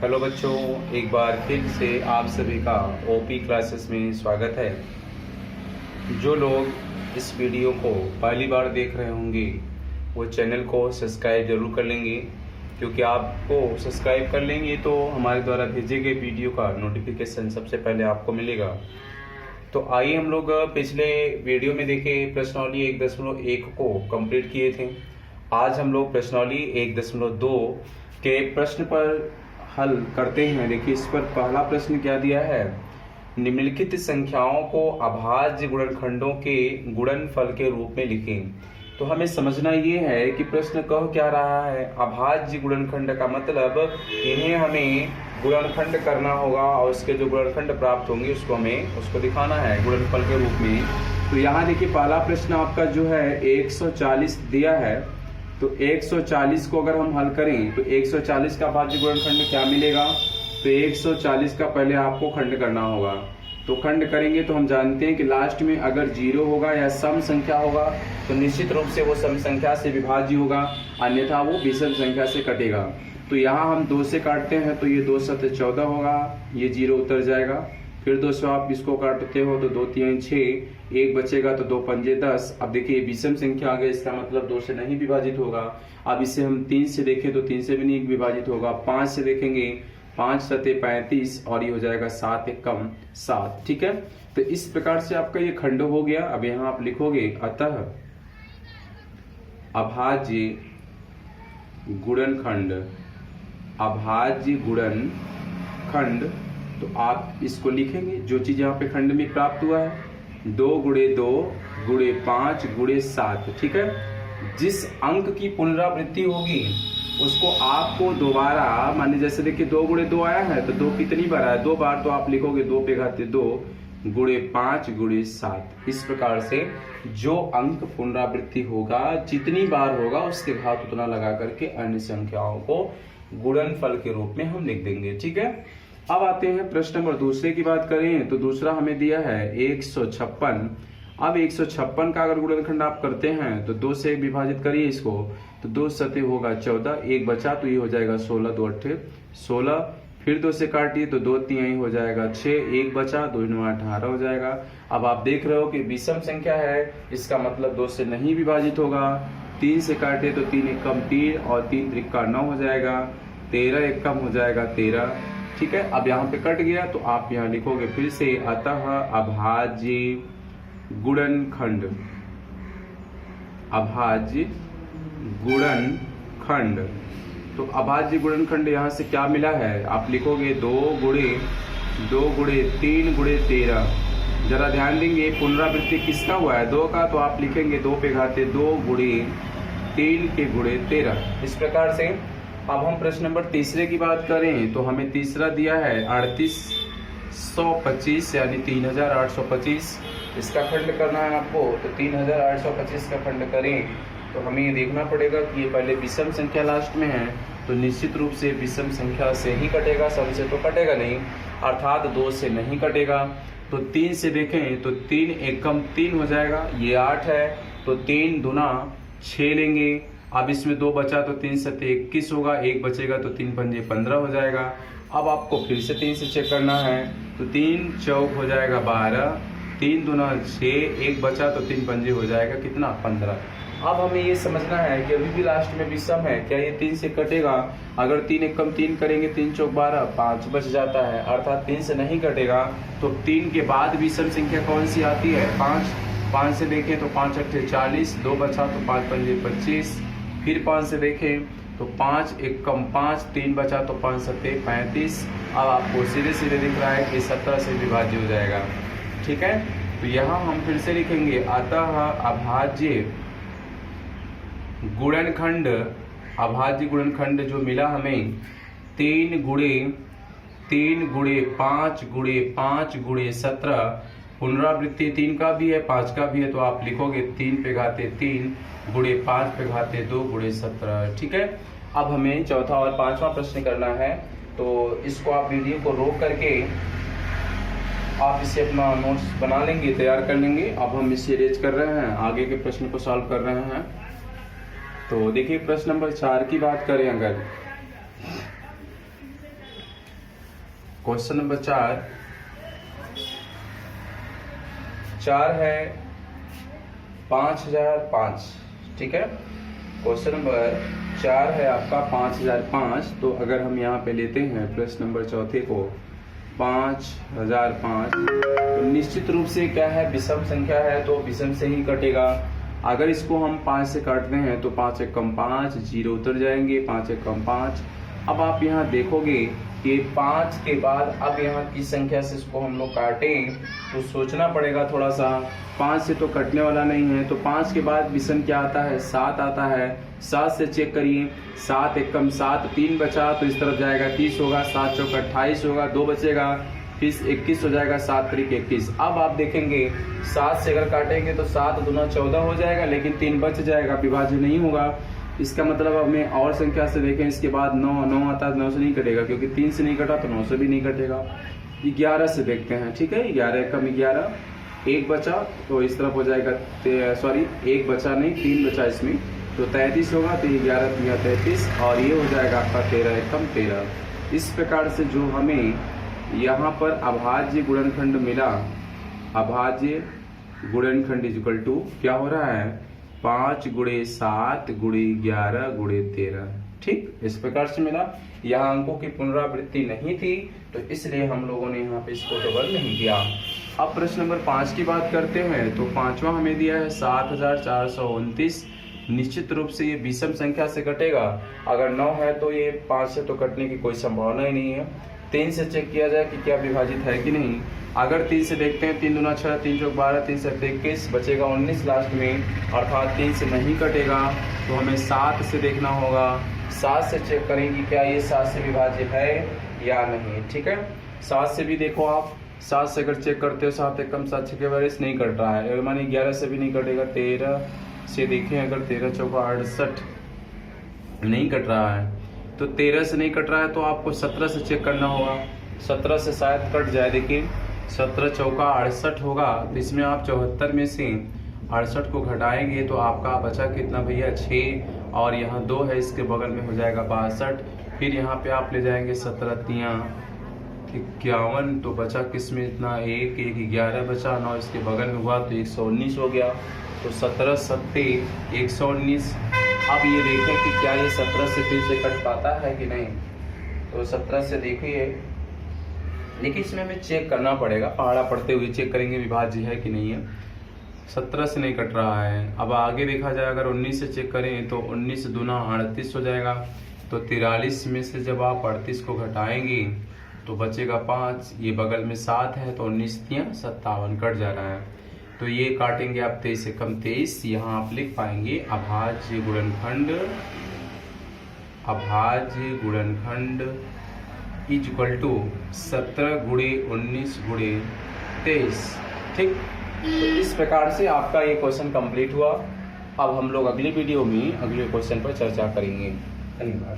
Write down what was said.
Hello बच्चों, एक बार फिर से आप सभी का ओपी क्लासेस में स्वागत है। जो लोग इस वीडियो को पहली बार देख रहे होंगे वो चैनल को सब्सक्राइब जरूर कर लेंगे, क्योंकि आपको सब्सक्राइब कर लेंगे तो हमारे द्वारा भेजे गए वीडियो का नोटिफिकेशन सबसे पहले आपको मिलेगा। तो आइए हम लोग पिछले वीडियो में देखे प्रश्नावली 1.1 को कंप्लीट किए थे। आज हम लोग प्रश्नावली 1.2 के प्रश्न पर हल करते हैं। देखिए, इस पर पहला प्रश्न क्या दिया है, निम्नलिखित संख्याओं को अभाज्य गुणनखंडों के गुणनफल के रूप में लिखें। तो हमें समझना ये है कि प्रश्न कह क्या रहा है। अभाज्य गुणनखंड का मतलब इन्हें हमें गुणनखंड करना होगा और उसके जो गुणनखंड प्राप्त होंगे उसको दिखाना है गुणनफल के रूप में। तो यहाँ देखिए, पहला प्रश्न आपका जो है 140 दिया है। तो 140 को अगर हम हल करें तो 140 का भाज्य गुणनखंड क्या मिलेगा। तो 140 का पहले आपको खंड करना होगा। तो खंड करेंगे तो हम जानते हैं कि लास्ट में अगर 0 होगा या सम संख्या होगा तो निश्चित रूप से वो सम संख्या से विभाज्य होगा, अन्यथा वो विषम संख्या से कटेगा। तो यहाँ हम 2 से काटते हैं तो ये 2 7 14 होगा, ये 0 उतर जाएगा। फिर 2 से आप इसको काटते हो तो 2 3 6, 1 बचेगा तो 2 पंजे 10। अब देखिए विषम संख्या आ गई, इसका मतलब 2 से नहीं विभाजित होगा। अब इसे हम 3 से देखें तो 3 से भी नहीं विभाजित होगा। 5 से देखेंगे, 5 7 35 और ये हो जाएगा 7 1 कम 7। ठीक है, तो इस प्रकार से आपका ये खंड हो गया। अब यहाँ आप लिखोगे अतः अभाज्य गुणनखंड, अभाज्य गुणनखंड। तो आप इसको लिखेंगे जो चीज यहाँ पे खंड में प्राप्त हुआ है, 2 गुणे 2 गुणे 5 गुणे 7। ठीक है, जिस अंक की पुनरावृत्ति होगी उसको आपको दोबारा, मान लीजिए जैसे देखिए 2 गुणे 2 आया है तो 2 कितनी बार आया, 2 बार। तो आप लिखोगे 2 पे घाते 2 गुणे 5 गुणे 7। इस प्रकार से जो अंक पुनरावृत्ति होगा, जितनी बार होगा उसके घात उतना लगा करके अन्य संख्याओं को गुणनफल के रूप में हम लिख देंगे। ठीक है, अब आते हैं प्रश्न नंबर दूसरे की बात करें तो दूसरा हमें दिया है 156। अब 156 का अगर गुणनखंड आप करते हैं तो 2 से विभाजित करिए इसको, तो 2 7 होगा 14, 1 बचा तो ये हो जाएगा 16, 2 8 16। फिर 2 से काटिए तो 2 3 हो जाएगा 6, 1 बचा 2 9 18 हो जाएगा। अब आप देख रहे हो कि विषम संख्या है, इसका मतलब 2 से नहीं विभाजित होगा। 3 से काटे तो 3 1 कम 3 और 3 त्रिका 9 हो जाएगा, 13 1 कम हो जाएगा 13। ठीक है, अब यहाँ पे कट गया तो आप यहाँ लिखोगे फिर से अतः अभाज्य गुणनखंड, अभाज्य गुणनखंड। तो अभाज्य गुणनखंड यहाँ से क्या मिला है, आप लिखोगे 2 गुणे 3 गुणे 13। जरा ध्यान देंगे पुनरावृत्ति किसका हुआ है, 2 का। तो आप लिखेंगे 2 पे घाते 2 गुणे 3 के गुणे 13। इस प्रकार से अब हम प्रश्न नंबर तीसरे की बात करें तो हमें तीसरा दिया है 3825 यानी 3825। इसका खंड करना है आपको, तो 3825 का खंड करें तो हमें ये देखना पड़ेगा कि ये पहले विषम संख्या लास्ट में है, तो निश्चित रूप से विषम संख्या से ही कटेगा, सम से तो कटेगा नहीं, अर्थात 2 से नहीं कटेगा। तो 3 से देखें तो 3 1 कम 3 हो जाएगा, ये 8 है तो 3 दूना 6 लेंगे। अब इसमें 2 बचा तो 3 7 21 होगा, 1 बचेगा तो 3 पंजे 15 हो जाएगा। अब आपको फिर से 3 से चेक करना है तो 3 चौक हो जाएगा 12, 3 दूना 6, 1 बचा तो 3 पंजे हो जाएगा कितना 15। अब हमें ये समझना है कि अभी भी लास्ट में विषम है, क्या ये 3 से कटेगा। अगर 3 1 कम 3 करेंगे, 3 चौक 12, 5 बच जाता है, अर्थात 3 से नहीं कटेगा। तो 3 के बाद विषम संख्या कौन सी आती है, 5। 5 से देखें तो 5 8 40, 2 बचा तो 5 पंजे 25। फिर 5 से देखें तो 5 1 कम 5, 3 बचा तो 5 7 35। अब आपको सीधे सीधे दिख रहा है कि 17 से विभाज्य हो जाएगा। ठीक है, तो यहाँ हम फिर से लिखेंगे अतः अभाज्य गुणनखंड, अभाज्य गुणनखंड जो मिला हमें 3 गुणे 5 गुणे 5 गुणे 17। पुनरावृत्ति 3 का भी है 5 का भी है, तो आप लिखोगे 3 पे घाते 3 गुणे 5 पे घाते 2 गुणे 17। ठीक है, अब हमें चौथा और पांचवा प्रश्न करना है। तो इसको आप वीडियो को रोक करके आप इसे अपना नोट्स बना लेंगे, तैयार कर लेंगे। अब हम इसे रेज कर रहे हैं, आगे के प्रश्न को सॉल्व कर रहे हैं। तो देखिए प्रश्न नंबर 4 की बात करें अगर, क्वेश्चन नंबर 4 है 5005। ठीक है, क्वेश्चन नंबर 4 है आपका 5005। तो अगर हम यहाँ पे लेते हैं प्रश्न नंबर चौथे को 5005, तो निश्चित रूप से क्या है, विषम संख्या है तो विषम से ही कटेगा। अगर इसको हम 5 से काटते हैं तो 5 एक कम 5, 0 उतर जाएंगे, 5 एक कम 5। अब आप यहाँ देखोगे कि 5 के बाद अब यहाँ की संख्या से इसको हम लोग काटें तो सोचना पड़ेगा थोड़ा सा। 5 से तो कटने वाला नहीं है, तो 5 के बाद विषम क्या आता है, 7 आता है। 7 से चेक करिए, 7 एक कम 7, 3 बचा तो इस तरफ जाएगा 30 होगा, 7 चौक 28 होगा, 2 बचेगा, फिर 21 हो जाएगा, 7 तरीक 21। अब आप देखेंगे 7 से अगर काटेंगे तो 7 दूना 14 हो जाएगा, लेकिन 3 बच जाएगा, विभाज्य नहीं होगा। इसका मतलब अब हमें और संख्या से देखें, इसके बाद 9 आता है, 9 से नहीं कटेगा क्योंकि 3 से नहीं कटा तो 9 से भी नहीं कटेगा। 11 से देखते हैं। ठीक है, 11 कम 11, 1 बचा तो इस तरफ हो जाएगा, सॉरी 1 बचा नहीं, 3 बचा इसमें, तो 33 होगा, तो 11 3 33 और ये हो जाएगा आपका 13 कम 13। इस प्रकार से जो हमें यहाँ पर अभाज्य गुणनखंड मिला, अभाज्य गुणनखंड इक्वल टू क्या हो रहा है, 5 × 7 × 11 × 13। ठीक, इस प्रकार से मिला। यहाँ अंकों की पुनरावृत्ति नहीं थी तो इसलिए हम लोगों ने यहाँ पे इसको डबल नहीं किया। अब प्रश्न नंबर 5 की बात करते हैं, तो पांचवा हमें दिया है 7429। निश्चित रूप से ये विषम संख्या से कटेगा। अगर 9 है तो ये 5 से तो कटने की कोई संभावना ही नहीं है। 3 से चेक किया जाए कि क्या विभाजित है कि नहीं। अगर 3 से देखते हैं, 3 दूना 6, 3 चौक 12, 3 7 21, बचेगा 19 लास्ट में, अर्थात 3 से नहीं कटेगा। तो हमें 7 से देखना होगा, 7 से चेक करेंगे क्या ये 7 से विभाजित है या नहीं। ठीक है, 7 से भी देखो आप, 7 से अगर चेक करते हो 7 एक कम 7 6 के बारिश नहीं कट रहा है, मानी 11 से भी नहीं कटेगा। 13 से देखें, अगर 13 चौक 68 नहीं कट रहा है, तो 13 से नहीं कट रहा है तो आपको 17 से चेक करना होगा। 17 से शायद कट जाए, देखिए 17 चौका 68 होगा, तो इसमें आप 74 में से 68 को घटाएंगे तो आपका बचा कितना भैया, 6, और यहाँ 2 है, इसके बगल में हो जाएगा 62। फिर यहाँ पे आप ले जाएंगे 17 तियाँ 51, तो बचा किसमें इतना, 1 11 बचा, 9 इसके बगल में हुआ तो 119 हो गया। तो 17 सत्ते 119। अब ये देखें कि क्या ये 17 से फिर से कट पाता है कि नहीं। तो 17 से देखिए, लेकिन इसमें हमें चेक करना पड़ेगा, पहाड़ा पढ़ते हुए चेक करेंगे विभाज्य है कि नहीं है। 17 से नहीं कट रहा है। अब आगे देखा जाए, अगर 19 से चेक करें तो 19 दूना 38 हो जाएगा। तो 43 में से जब आप 38 को घटाएंगे तो बचेगा 5, ये बगल में 7 है तो 19 तियाँ 57 कट जा रहा है। तो ये काटेंगे आप 23 से कम 23। यहाँ आप लिख पाएंगे अभाज्य गुणनखंड, अभाज्य गुणनखंड इक्वल टू 17 × 19 × 23। ठीक, तो इस प्रकार से आपका ये क्वेश्चन कंप्लीट हुआ। अब हम लोग अगली वीडियो में अगले क्वेश्चन पर चर्चा करेंगे। धन्यवाद।